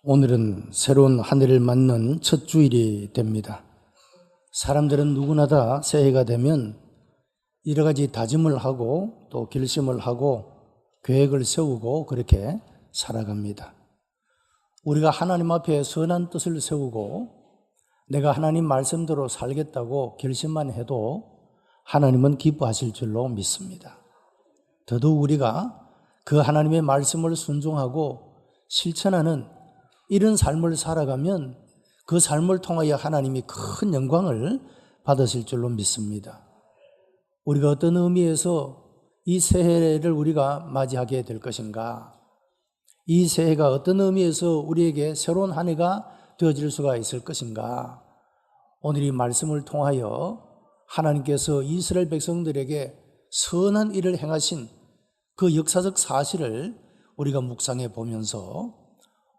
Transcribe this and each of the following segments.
오늘은 새로운 한 해를 맞는 첫 주일이 됩니다. 사람들은 누구나 다 새해가 되면 여러 가지 다짐을 하고 또 결심을 하고 계획을 세우고 그렇게 살아갑니다. 우리가 하나님 앞에 선한 뜻을 세우고 내가 하나님 말씀대로 살겠다고 결심만 해도 하나님은 기뻐하실 줄로 믿습니다. 더더욱 우리가 그 하나님의 말씀을 순종하고 실천하는 이런 삶을 살아가면 그 삶을 통하여 하나님이 큰 영광을 받으실 줄로 믿습니다. 우리가 어떤 의미에서 이 새해를 우리가 맞이하게 될 것인가? 이 새해가 어떤 의미에서 우리에게 새로운 한 해가 되어질 수가 있을 것인가? 오늘 이 말씀을 통하여 하나님께서 이스라엘 백성들에게 선한 일을 행하신 그 역사적 사실을 우리가 묵상해 보면서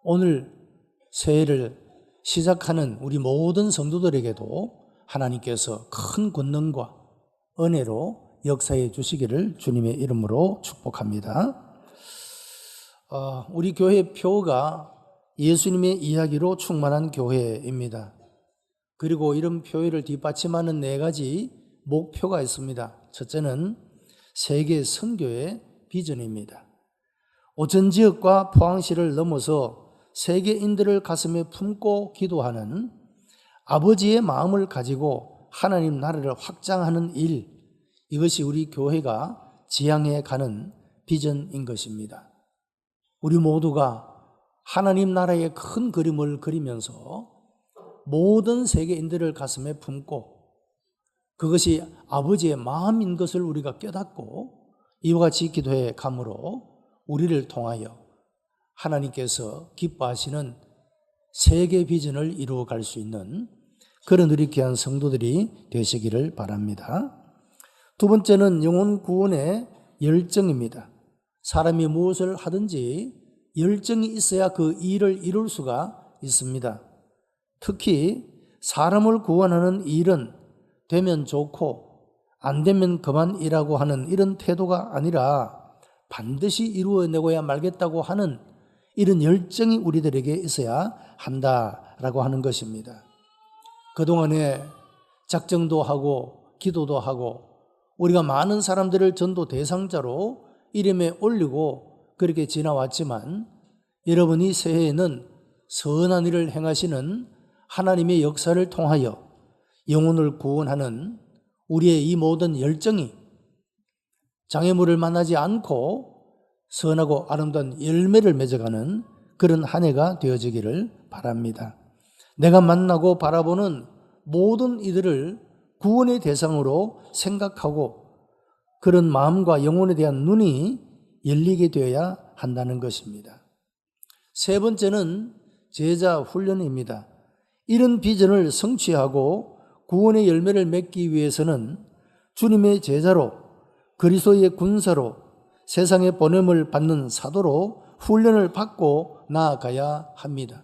오늘 새해를 시작하는 우리 모든 성도들에게도 하나님께서 큰 권능과 은혜로 역사해 주시기를 주님의 이름으로 축복합니다. 우리 교회 표가 예수님의 이야기로 충만한 교회입니다. 그리고 이런 표를 뒷받침하는 4가지 목표가 있습니다. 첫째는 세계 선교의 비전입니다. 오천지역과 포항시를 넘어서 세계인들을 가슴에 품고 기도하는 아버지의 마음을 가지고 하나님 나라를 확장하는 일, 이것이 우리 교회가 지향해 가는 비전인 것입니다. 우리 모두가 하나님 나라의 큰 그림을 그리면서 모든 세계인들을 가슴에 품고 그것이 아버지의 마음인 것을 우리가 깨닫고 이와 같이 기도해 감으로 우리를 통하여 하나님께서 기뻐하시는 세계 비전을 이루어갈 수 있는 그런 우리 귀한 성도들이 되시기를 바랍니다. 두 번째는 영혼 구원의 열정입니다. 사람이 무엇을 하든지 열정이 있어야 그 일을 이룰 수가 있습니다. 특히 사람을 구원하는 일은 되면 좋고 안 되면 그만 일하고 하는 이런 태도가 아니라 반드시 이루어내고야 말겠다고 하는 이런 열정이 우리들에게 있어야 한다라고 하는 것입니다. 그동안에 작정도 하고 기도도 하고 우리가 많은 사람들을 전도 대상자로 이름에 올리고 그렇게 지나왔지만 여러분이 새해에는 선한 일을 행하시는 하나님의 역사를 통하여 영혼을 구원하는 우리의 이 모든 열정이 장애물을 만나지 않고 선하고 아름다운 열매를 맺어가는 그런 한 해가 되어지기를 바랍니다. 내가 만나고 바라보는 모든 이들을 구원의 대상으로 생각하고 그런 마음과 영혼에 대한 눈이 열리게 되어야 한다는 것입니다. 세 번째는 제자 훈련입니다. 이런 비전을 성취하고 구원의 열매를 맺기 위해서는 주님의 제자로 그리스도의 군사로 세상에 보냄을 받는 사도로 훈련을 받고 나아가야 합니다.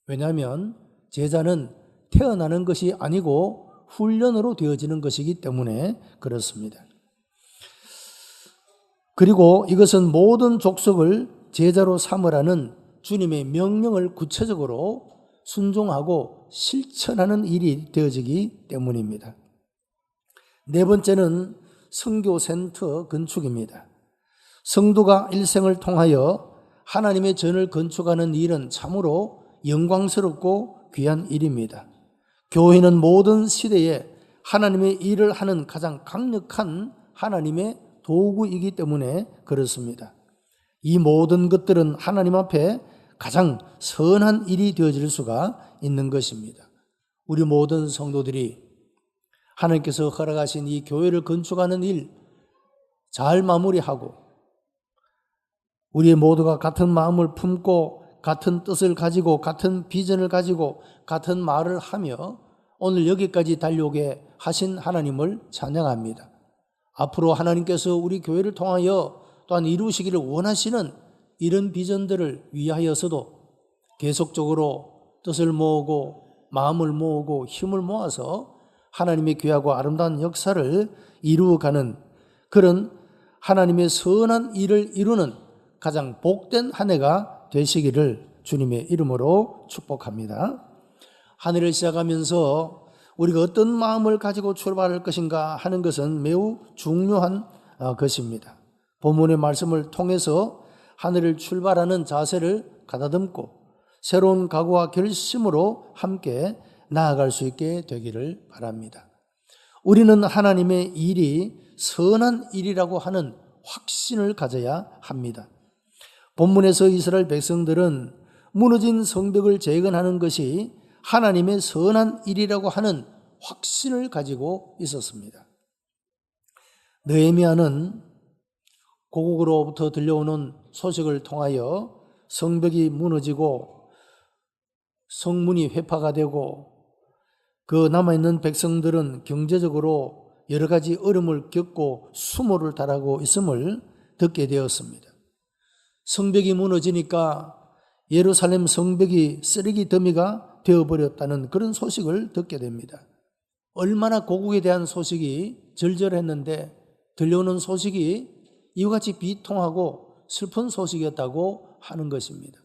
왜냐하면 제자는 태어나는 것이 아니고 훈련으로 되어지는 것이기 때문에 그렇습니다. 그리고 이것은 모든 족속을 제자로 삼으라는 주님의 명령을 구체적으로 순종하고 실천하는 일이 되어지기 때문입니다. 네 번째는 선교센터 건축입니다. 성도가 일생을 통하여 하나님의 전을 건축하는 일은 참으로 영광스럽고 귀한 일입니다. 교회는 모든 시대에 하나님의 일을 하는 가장 강력한 하나님의 도구이기 때문에 그렇습니다. 이 모든 것들은 하나님 앞에 가장 선한 일이 되어질 수가 있는 것입니다. 우리 모든 성도들이 하나님께서 허락하신 이 교회를 건축하는 일 잘 마무리하고 우리 모두가 같은 마음을 품고 같은 뜻을 가지고 같은 비전을 가지고 같은 말을 하며 오늘 여기까지 달려오게 하신 하나님을 찬양합니다. 앞으로 하나님께서 우리 교회를 통하여 또한 이루시기를 원하시는 이런 비전들을 위하여서도 계속적으로 뜻을 모으고 마음을 모으고 힘을 모아서 하나님의 귀하고 아름다운 역사를 이루어가는 그런 하나님의 선한 일을 이루는 가장 복된 한 해가 되시기를 주님의 이름으로 축복합니다. 한 해를 시작하면서 우리가 어떤 마음을 가지고 출발할 것인가 하는 것은 매우 중요한 것입니다. 본문의 말씀을 통해서 한 해를 출발하는 자세를 가다듬고 새로운 각오와 결심으로 함께 나아갈 수 있게 되기를 바랍니다. 우리는 하나님의 일이 선한 일이라고 하는 확신을 가져야 합니다. 본문에서 이스라엘 백성들은 무너진 성벽을 재건하는 것이 하나님의 선한 일이라고 하는 확신을 가지고 있었습니다. 느헤미야는 고국으로부터 들려오는 소식을 통하여 성벽이 무너지고 성문이 회파가 되고 그 남아있는 백성들은 경제적으로 여러 가지 어려움을 겪고 수모를 당하고 있음을 듣게 되었습니다. 성벽이 무너지니까 예루살렘 성벽이 쓰레기 더미가 되어버렸다는 그런 소식을 듣게 됩니다. 얼마나 고국에 대한 소식이 절절했는데 들려오는 소식이 이와 같이 비통하고 슬픈 소식이었다고 하는 것입니다.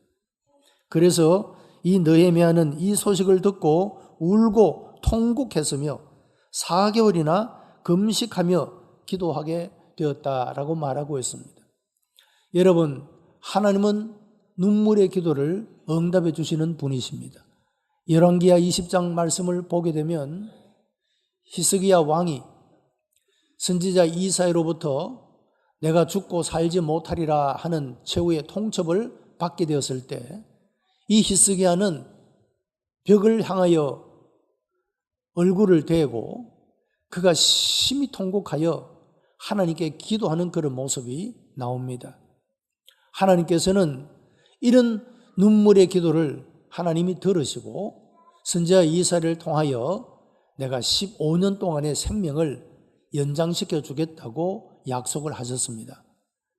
그래서 이 느헤미야는 이 소식을 듣고 울고 통곡했으며 4개월이나 금식하며 기도하게 되었다라고 말하고 있습니다. 여러분, 하나님은 눈물의 기도를 응답해 주시는 분이십니다. 열왕기하 20장 말씀을 보게 되면 히스기야 왕이 선지자 이사야로부터 내가 죽고 살지 못하리라 하는 최후의 통첩을 받게 되었을 때 이 히스기야는 벽을 향하여 얼굴을 대고 그가 심히 통곡하여 하나님께 기도하는 그런 모습이 나옵니다. 하나님께서는 이런 눈물의 기도를 하나님이 들으시고 선지자 이사야를 통하여 내가 15년 동안의 생명을 연장시켜 주겠다고 약속을 하셨습니다.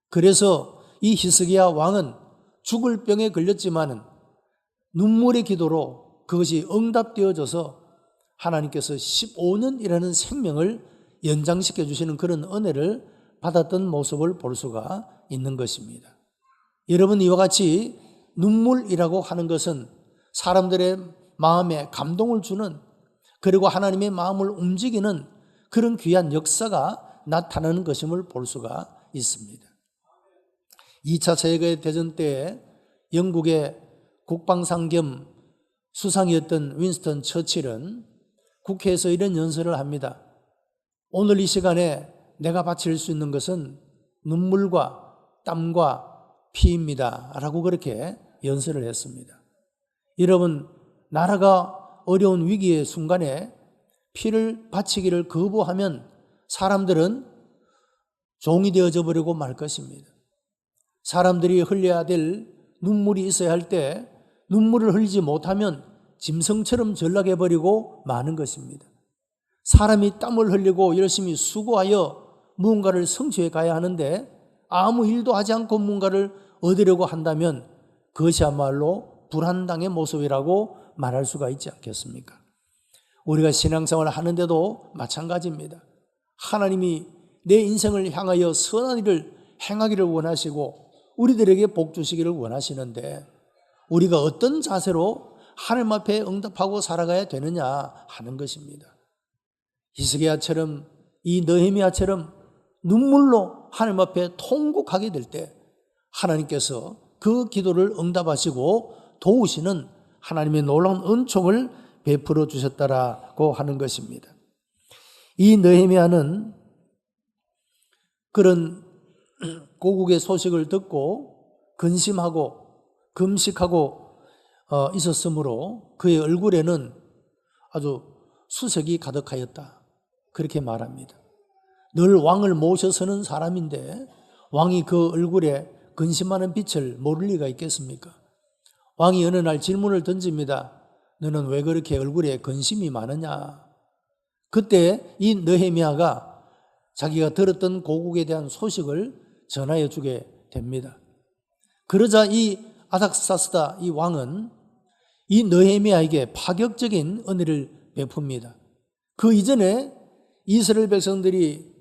그래서 이 히스기야 왕은 죽을 병에 걸렸지만은 눈물의 기도로 그것이 응답되어져서 하나님께서 15년이라는 생명을 연장시켜 주시는 그런 은혜를 받았던 모습을 볼 수가 있는 것입니다. 여러분, 이와 같이 눈물이라고 하는 것은 사람들의 마음에 감동을 주는, 그리고 하나님의 마음을 움직이는 그런 귀한 역사가 나타나는 것임을 볼 수가 있습니다. 2차 세계대전 때 영국의 국방상 겸 수상이었던 윈스턴 처칠은 국회에서 이런 연설을 합니다. 오늘 이 시간에 내가 바칠 수 있는 것은 눈물과 땀과 피입니다 라고 그렇게 연설을 했습니다. 여러분, 나라가 어려운 위기의 순간에 피를 바치기를 거부하면 사람들은 종이 되어져 버리고 말 것입니다. 사람들이 흘려야 될 눈물이 있어야 할 때 눈물을 흘리지 못하면 짐승처럼 전락해버리고 마는 것입니다. 사람이 땀을 흘리고 열심히 수고하여 무언가를 성취해 가야 하는데 아무 일도 하지 않고 무언가를 얻으려고 한다면 그것이야말로 불안당의 모습이라고 말할 수가 있지 않겠습니까? 우리가 신앙생활을 하는데도 마찬가지입니다. 하나님이 내 인생을 향하여 선한 일을 행하기를 원하시고 우리들에게 복 주시기를 원하시는데 우리가 어떤 자세로 하나님 앞에 응답하고 살아가야 되느냐 하는 것입니다. 히스기야처럼 이 느헤미야처럼 눈물로 하나님 앞에 통곡하게 될 때 하나님께서 그 기도를 응답하시고 도우시는 하나님의 놀라운 은총을 베풀어 주셨다라고 하는 것입니다. 이 느헤미야는 그런 고국의 소식을 듣고 근심하고 금식하고 있었으므로 그의 얼굴에는 아주 수색이 가득하였다, 그렇게 말합니다. 늘 왕을 모셔서는 사람인데 왕이 그 얼굴에 근심하는 빛을 모를 리가 있겠습니까? 왕이 어느 날 질문을 던집니다. 너는 왜 그렇게 얼굴에 근심이 많으냐? 그때 이 느헤미야가 자기가 들었던 고국에 대한 소식을 전하여 주게 됩니다. 그러자 이 아닥사스다 이 왕은 이 느헤미야에게 파격적인 은혜를 베풉니다. 그 이전에 이스라엘 백성들이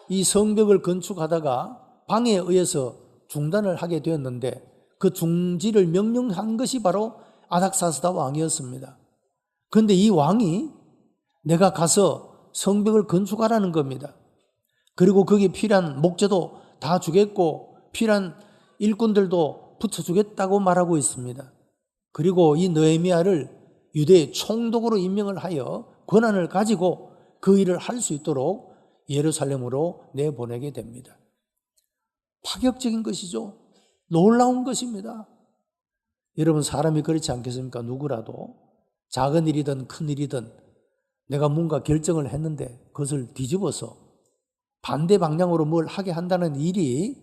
이 성벽을 건축하다가 방해에 의해서 중단을 하게 되었는데 그 중지를 명령한 것이 바로 아닥사스다 왕이었습니다. 그런데 이 왕이 내가 가서 성벽을 건축하라는 겁니다. 그리고 거기에 필요한 목재도 다 주겠고 필요한 일꾼들도 붙여주겠다고 말하고 있습니다. 그리고 이 느헤미야를 유대의 총독으로 임명을 하여 권한을 가지고 그 일을 할 수 있도록 예루살렘으로 내보내게 됩니다. 파격적인 것이죠. 놀라운 것입니다. 여러분, 사람이 그렇지 않겠습니까? 누구라도 작은 일이든 큰 일이든 내가 뭔가 결정을 했는데 그것을 뒤집어서 반대 방향으로 뭘 하게 한다는 일이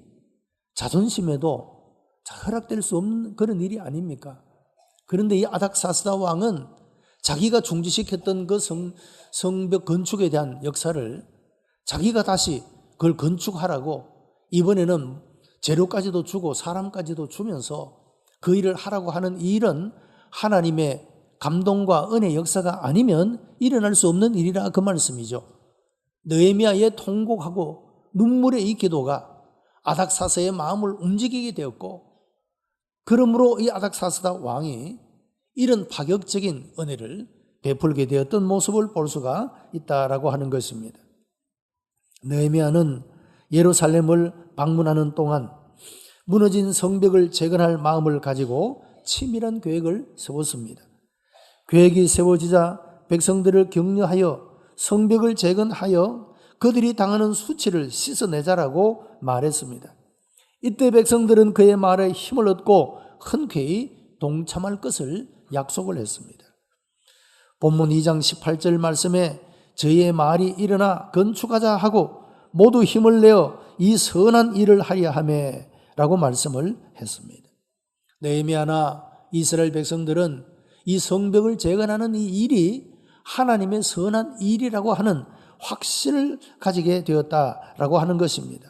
자존심에도 허락될 수 없는 그런 일이 아닙니까? 그런데 이 아닥사스다 왕은 자기가 중지시켰던 그 성벽 건축에 대한 역사를 자기가 다시 그걸 건축하라고 이번에는 재료까지도 주고 사람까지도 주면서 그 일을 하라고 하는 이 일은 하나님의 감동과 은혜의 역사가 아니면 일어날 수 없는 일이라 그 말씀이죠. 느헤미야의 통곡하고 눈물의 이 기도가 아닥사스의 마음을 움직이게 되었고, 그러므로 이 아닥사스다 왕이 이런 파격적인 은혜를 베풀게 되었던 모습을 볼 수가 있다라고 하는 것입니다. 느헤미야는 예루살렘을 방문하는 동안 무너진 성벽을 재건할 마음을 가지고 치밀한 계획을 세웠습니다. 계획이 세워지자 백성들을 격려하여 성벽을 재건하여 그들이 당하는 수치를 씻어내자라고 말했습니다. 이때 백성들은 그의 말에 힘을 얻고 흔쾌히 동참할 것을 약속을 했습니다. 본문 2장 18절 말씀에 저희의 말이 일어나 건축하자 하고 모두 힘을 내어 이 선한 일을 하려 하매 라고 말씀을 했습니다. 느헤미야나 이스라엘 백성들은 이 성벽을 재건하는 이 일이 하나님의 선한 일이라고 하는 확신을 가지게 되었다라고 하는 것입니다.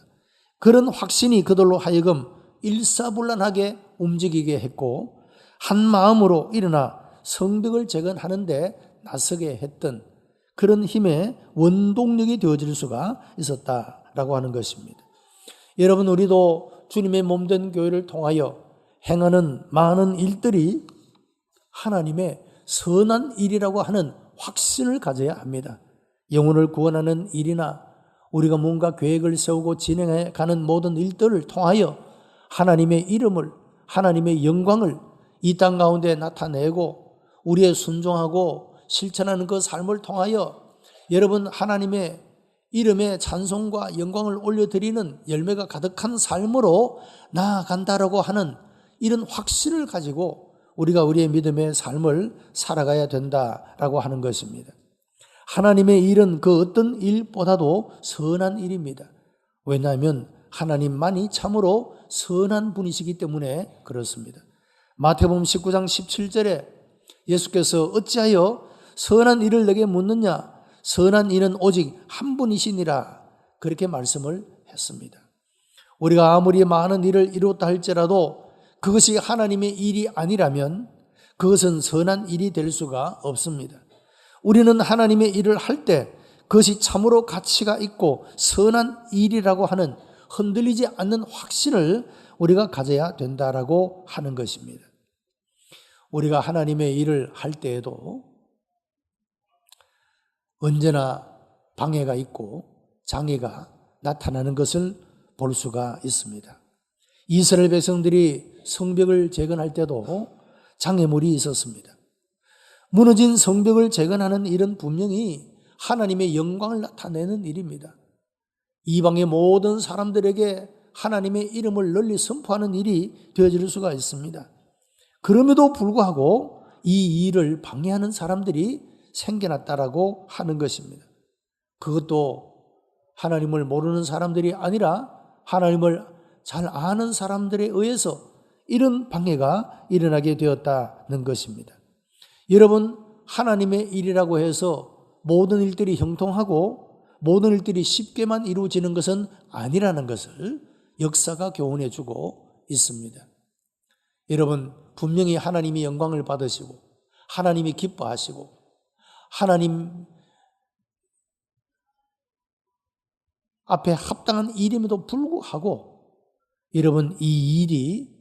그런 확신이 그들로 하여금 일사불란하게 움직이게 했고 한 마음으로 일어나 성벽을 재건하는데 나서게 했던 그런 힘의 원동력이 되어질 수가 있었다라고 하는 것입니다. 여러분, 우리도 주님의 몸된 교회를 통하여 행하는 많은 일들이 하나님의 선한 일이라고 하는 확신을 가져야 합니다. 영혼을 구원하는 일이나 우리가 뭔가 계획을 세우고 진행해 가는 모든 일들을 통하여 하나님의 이름을, 하나님의 영광을 이 땅 가운데 나타내고 우리의 순종하고 실천하는 그 삶을 통하여 여러분 하나님의 이름에 찬송과 영광을 올려드리는 열매가 가득한 삶으로 나아간다라고 하는 이런 확신을 가지고 우리가 우리의 믿음의 삶을 살아가야 된다라고 하는 것입니다. 하나님의 일은 그 어떤 일보다도 선한 일입니다. 왜냐하면 하나님만이 참으로 선한 분이시기 때문에 그렇습니다. 마태복음 19장 17절에 예수께서 어찌하여 선한 일을 내게 묻느냐? 선한 이는 오직 한 분이시니라. 그렇게 말씀을 했습니다. 우리가 아무리 많은 일을 이뤘다 할지라도 그것이 하나님의 일이 아니라면 그것은 선한 일이 될 수가 없습니다. 우리는 하나님의 일을 할 때 그것이 참으로 가치가 있고 선한 일이라고 하는 흔들리지 않는 확신을 우리가 가져야 된다라고 하는 것입니다. 우리가 하나님의 일을 할 때에도 언제나 방해가 있고 장애가 나타나는 것을 볼 수가 있습니다. 이스라엘 백성들이 성벽을 재건할 때도 장애물이 있었습니다. 무너진 성벽을 재건하는 일은 분명히 하나님의 영광을 나타내는 일입니다. 이방의 모든 사람들에게 하나님의 이름을 널리 선포하는 일이 되어질 수가 있습니다. 그럼에도 불구하고 이 일을 방해하는 사람들이 생겨났다라고 하는 것입니다. 그것도 하나님을 모르는 사람들이 아니라 하나님을 잘 아는 사람들에 의해서 이런 방해가 일어나게 되었다는 것입니다. 여러분, 하나님의 일이라고 해서 모든 일들이 형통하고 모든 일들이 쉽게만 이루어지는 것은 아니라는 것을 역사가 교훈해 주고 있습니다. 여러분, 분명히 하나님이 영광을 받으시고 하나님이 기뻐하시고 하나님 앞에 합당한 일임에도 불구하고 여러분, 이 일이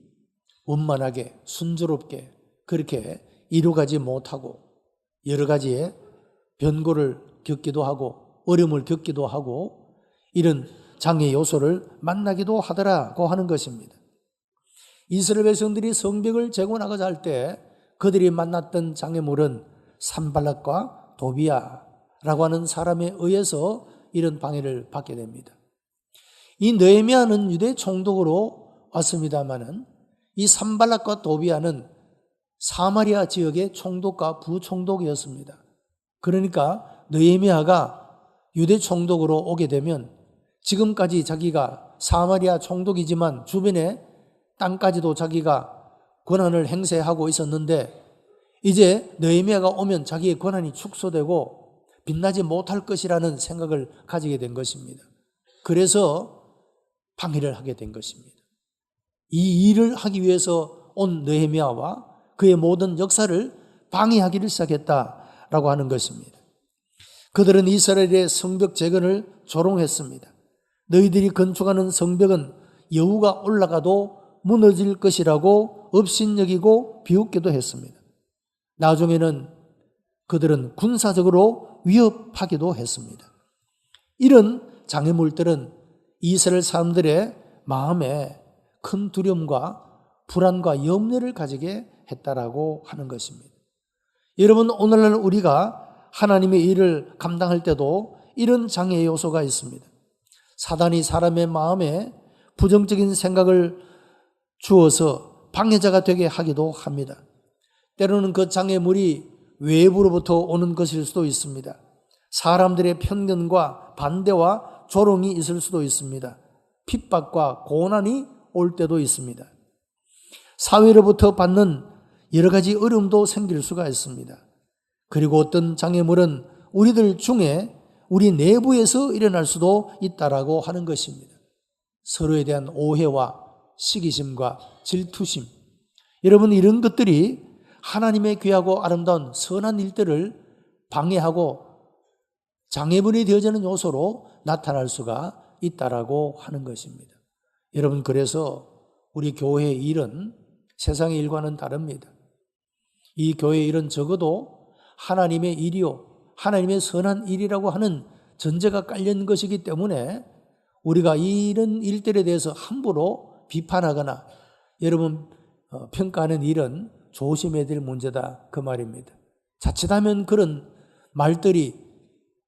원만하게 순조롭게 그렇게 이루어가지 못하고 여러 가지의 변고를 겪기도 하고 어려움을 겪기도 하고 이런 장애 요소를 만나기도 하더라고 하는 것입니다. 이스라엘 백성들이 성벽을 재건하고자 할 때 그들이 만났던 장애물은 산발락과 도비아라고 하는 사람에 의해서 이런 방해를 받게 됩니다. 이 느헤미야는 유대 총독으로 왔습니다마는 이 산발락과 도비아는 사마리아 지역의 총독과 부총독이었습니다. 그러니까 느헤미야가 유대 총독으로 오게 되면 지금까지 자기가 사마리아 총독이지만 주변에 땅까지도 자기가 권한을 행사하고 있었는데 이제 느헤미야가 오면 자기의 권한이 축소되고 빛나지 못할 것이라는 생각을 가지게 된 것입니다. 그래서 방해를 하게 된 것입니다. 이 일을 하기 위해서 온 느헤미야와 그의 모든 역사를 방해하기를 시작했다라고 하는 것입니다. 그들은 이스라엘의 성벽 재건을 조롱했습니다. 너희들이 건축하는 성벽은 여우가 올라가도 무너질 것이라고 업신여기고 비웃기도 했습니다. 나중에는 그들은 군사적으로 위협하기도 했습니다. 이런 장애물들은 이스라엘 사람들의 마음에 큰 두려움과 불안과 염려를 가지게 했다라고 하는 것입니다. 여러분, 오늘날 우리가 하나님의 일을 감당할 때도 이런 장애 요소가 있습니다. 사단이 사람의 마음에 부정적인 생각을 주어서 방해자가 되게 하기도 합니다. 때로는 그 장애물이 외부로부터 오는 것일 수도 있습니다. 사람들의 편견과 반대와 조롱이 있을 수도 있습니다. 핍박과 고난이 올 때도 있습니다. 사회로부터 받는 여러 가지 어려움도 생길 수가 있습니다. 그리고 어떤 장애물은 우리들 중에 우리 내부에서 일어날 수도 있다라고 하는 것입니다. 서로에 대한 오해와 시기심과 질투심, 여러분 이런 것들이 하나님의 귀하고 아름다운 선한 일들을 방해하고 장애물이 되어지는 요소로 나타날 수가 있다라고 하는 것입니다. 여러분, 그래서 우리 교회의 일은 세상의 일과는 다릅니다. 이 교회의 일은 적어도 하나님의 일이요, 하나님의 선한 일이라고 하는 전제가 깔린 것이기 때문에 우리가 이런 일들에 대해서 함부로 비판하거나 여러분 평가하는 일은 조심해야 될 문제다, 그 말입니다. 자칫하면 그런 말들이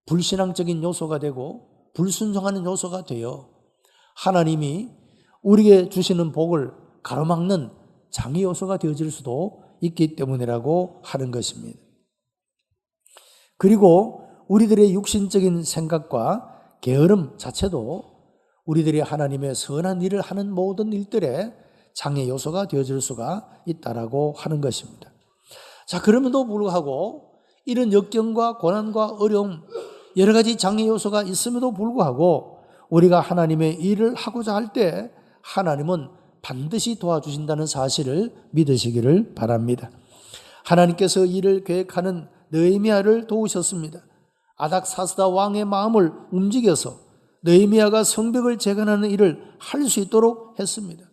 불신앙적인 요소가 되고 불순종하는 요소가 되어 하나님이 우리에게 주시는 복을 가로막는 장애 요소가 되어질 수도 있기 때문이라고 하는 것입니다. 그리고 우리들의 육신적인 생각과 게으름 자체도 우리들이 하나님의 선한 일을 하는 모든 일들의 장애 요소가 되어질 수가 있다라고 하는 것입니다. 자, 그럼에도 불구하고 이런 역경과 고난과 어려움, 여러 가지 장애 요소가 있음에도 불구하고 우리가 하나님의 일을 하고자 할 때 하나님은 반드시 도와주신다는 사실을 믿으시기를 바랍니다. 하나님께서 일을 계획하는 느헤미야를 도우셨습니다. 아닥사스다 왕의 마음을 움직여서 느헤미야가 성벽을 재건하는 일을 할 수 있도록 했습니다.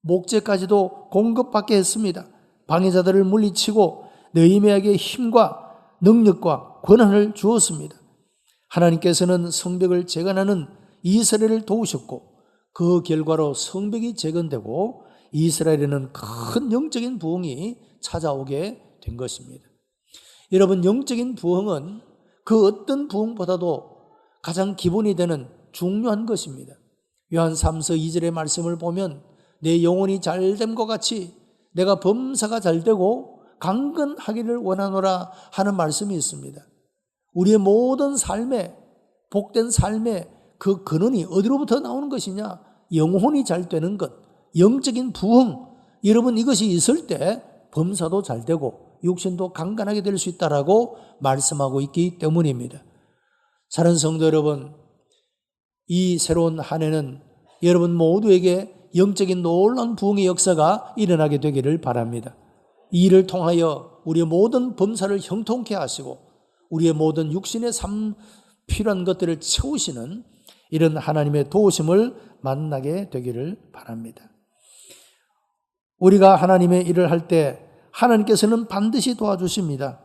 목재까지도 공급받게 했습니다. 방해자들을 물리치고 느헤미야에게 힘과 능력과 권한을 주었습니다. 하나님께서는 성벽을 재건하는 이스라엘을 도우셨고 그 결과로 성벽이 재건되고 이스라엘에는 큰 영적인 부흥이 찾아오게 된 것입니다. 여러분, 영적인 부흥은 그 어떤 부흥보다도 가장 기본이 되는 중요한 것입니다. 요한 3서 2절의 말씀을 보면 내 영혼이 잘됨과 같이 내가 범사가 잘되고 강건하기를 원하노라 하는 말씀이 있습니다. 우리의 모든 삶에, 복된 삶에 그 근원이 어디로부터 나오는 것이냐? 영혼이 잘 되는 것, 영적인 부흥. 여러분, 이것이 있을 때 범사도 잘 되고 육신도 강건하게 될 수 있다라고 말씀하고 있기 때문입니다. 사랑하는 성도 여러분, 이 새로운 한 해는 여러분 모두에게 영적인 놀라운 부흥의 역사가 일어나게 되기를 바랍니다. 이 일을 통하여 우리의 모든 범사를 형통케 하시고 우리의 모든 육신의 삶 필요한 것들을 채우시는 이런 하나님의 도우심을 만나게 되기를 바랍니다. 우리가 하나님의 일을 할 때 하나님께서는 반드시 도와주십니다.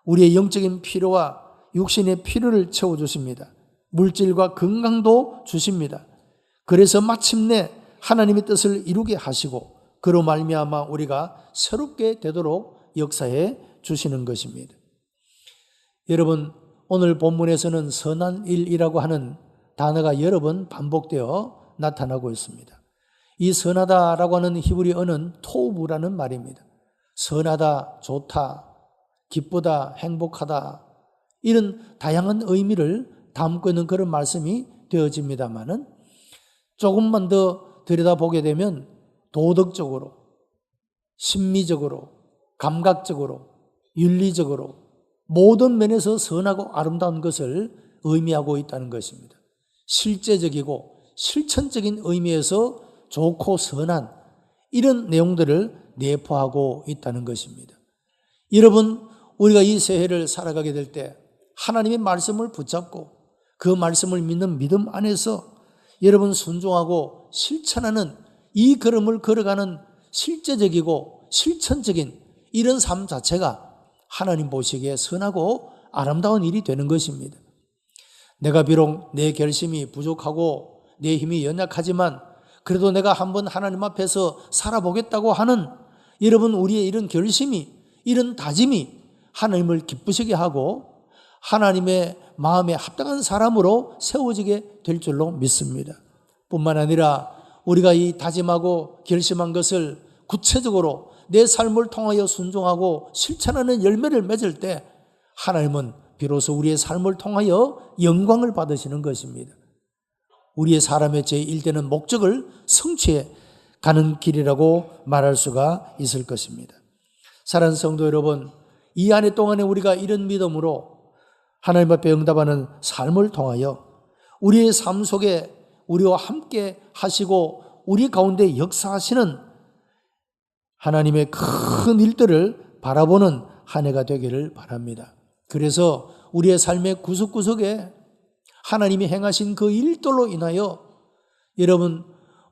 우리의 영적인 필요와 육신의 필요를 채워주십니다. 물질과 건강도 주십니다. 그래서 마침내 하나님의 뜻을 이루게 하시고 그로 말미암아 우리가 새롭게 되도록 역사해 주시는 것입니다. 여러분, 오늘 본문에서는 선한 일이라고 하는 단어가 여러 번 반복되어 나타나고 있습니다. 이 선하다라고 하는 히브리어는 토부라는 말입니다. 선하다, 좋다, 기쁘다, 행복하다, 이런 다양한 의미를 담고 있는 그런 말씀이 되어집니다만은 조금만 더 들여다보게 되면 도덕적으로, 심미적으로, 감각적으로, 윤리적으로 모든 면에서 선하고 아름다운 것을 의미하고 있다는 것입니다. 실제적이고 실천적인 의미에서 좋고 선한 이런 내용들을 내포하고 있다는 것입니다. 여러분, 우리가 이 새해를 살아가게 될 때 하나님의 말씀을 붙잡고 그 말씀을 믿는 믿음 안에서 여러분 순종하고 실천하는 이 걸음을 걸어가는 실제적이고 실천적인 이런 삶 자체가 하나님 보시기에 선하고 아름다운 일이 되는 것입니다. 내가 비록 내 결심이 부족하고 내 힘이 연약하지만 그래도 내가 한번 하나님 앞에서 살아보겠다고 하는 여러분 우리의 이런 결심이, 이런 다짐이 하나님을 기쁘시게 하고 하나님의 마음에 합당한 사람으로 세워지게 될 줄로 믿습니다. 뿐만 아니라 우리가 이 다짐하고 결심한 것을 구체적으로 내 삶을 통하여 순종하고 실천하는 열매를 맺을 때 하나님은 비로소 우리의 삶을 통하여 영광을 받으시는 것입니다. 우리의 사람의 제1되는 목적을 성취해 가는 길이라고 말할 수가 있을 것입니다. 사랑하는 성도 여러분, 이 한 해 동안에 우리가 이런 믿음으로 하나님 앞에 응답하는 삶을 통하여 우리의 삶 속에 우리와 함께 하시고 우리 가운데 역사하시는 하나님의 큰 일들을 바라보는 한 해가 되기를 바랍니다. 그래서 우리의 삶의 구석구석에 하나님이 행하신 그 일들로 인하여 여러분,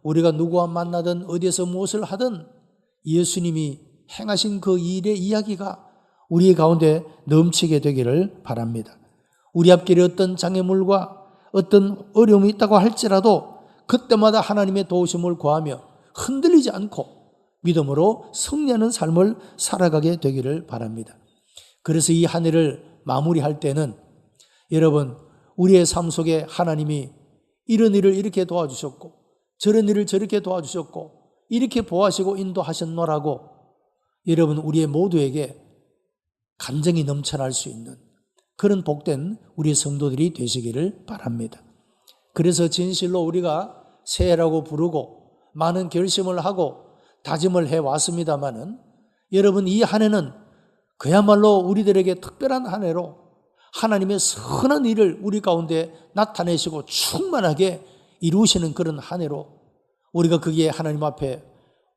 우리가 누구와 만나든 어디에서 무엇을 하든 예수님이 행하신 그 일의 이야기가 우리 가운데 넘치게 되기를 바랍니다. 우리 앞길에 어떤 장애물과 어떤 어려움이 있다고 할지라도 그때마다 하나님의 도우심을 구하며 흔들리지 않고 믿음으로 승리하는 삶을 살아가게 되기를 바랍니다. 그래서 이 한 해를 마무리할 때는 여러분, 우리의 삶 속에 하나님이 이런 일을 이렇게 도와주셨고 저런 일을 저렇게 도와주셨고 이렇게 보호하시고 인도하셨노라고 여러분 우리의 모두에게 감정이 넘쳐날 수 있는 그런 복된 우리 성도들이 되시기를 바랍니다. 그래서 진실로 우리가 새해라고 부르고 많은 결심을 하고 다짐을 해왔습니다마는 여러분 이 한 해는 그야말로 우리들에게 특별한 한 해로 하나님의 선한 일을 우리 가운데 나타내시고 충만하게 이루시는 그런 한 해로 우리가 거기에 하나님 앞에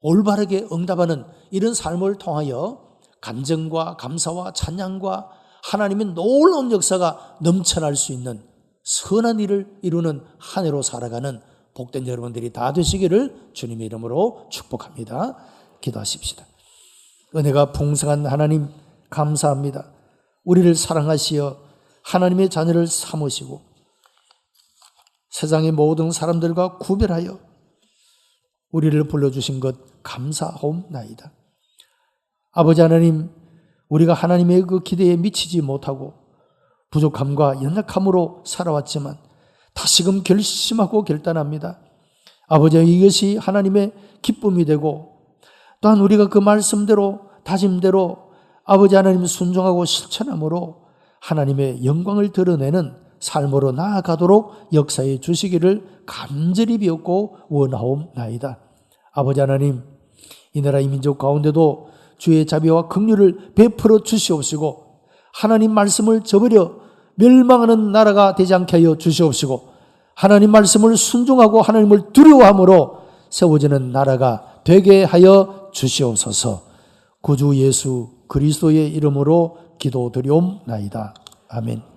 올바르게 응답하는 이런 삶을 통하여 간증과 감사와 찬양과 하나님의 놀라운 역사가 넘쳐날 수 있는 선한 일을 이루는 한 해로 살아가는 복된 여러분들이 다 되시기를 주님의 이름으로 축복합니다. 기도하십시다. 은혜가 풍성한 하나님 감사합니다. 우리를 사랑하시어 하나님의 자녀를 삼으시고 세상의 모든 사람들과 구별하여 우리를 불러주신 것 감사하옵나이다. 아버지 하나님, 우리가 하나님의 그 기대에 미치지 못하고 부족함과 연약함으로 살아왔지만 다시금 결심하고 결단합니다. 아버지, 이것이 하나님의 기쁨이 되고 또한 우리가 그 말씀대로 다짐대로 아버지 하나님 순종하고 실천함으로 하나님의 영광을 드러내는 삶으로 나아가도록 역사해 주시기를 간절히 비옵고 원하옵나이다. 아버지 하나님, 이 나라 이 민족 가운데도 주의 자비와 긍휼을 베풀어 주시옵시고 하나님 말씀을 저버려 멸망하는 나라가 되지 않게 하여 주시옵시고 하나님 말씀을 순종하고 하나님을 두려워함으로 세워지는 나라가 되게 하여 주시옵소서. 구주 예수 그리스도의 이름으로 기도드리옵나이다. 아멘.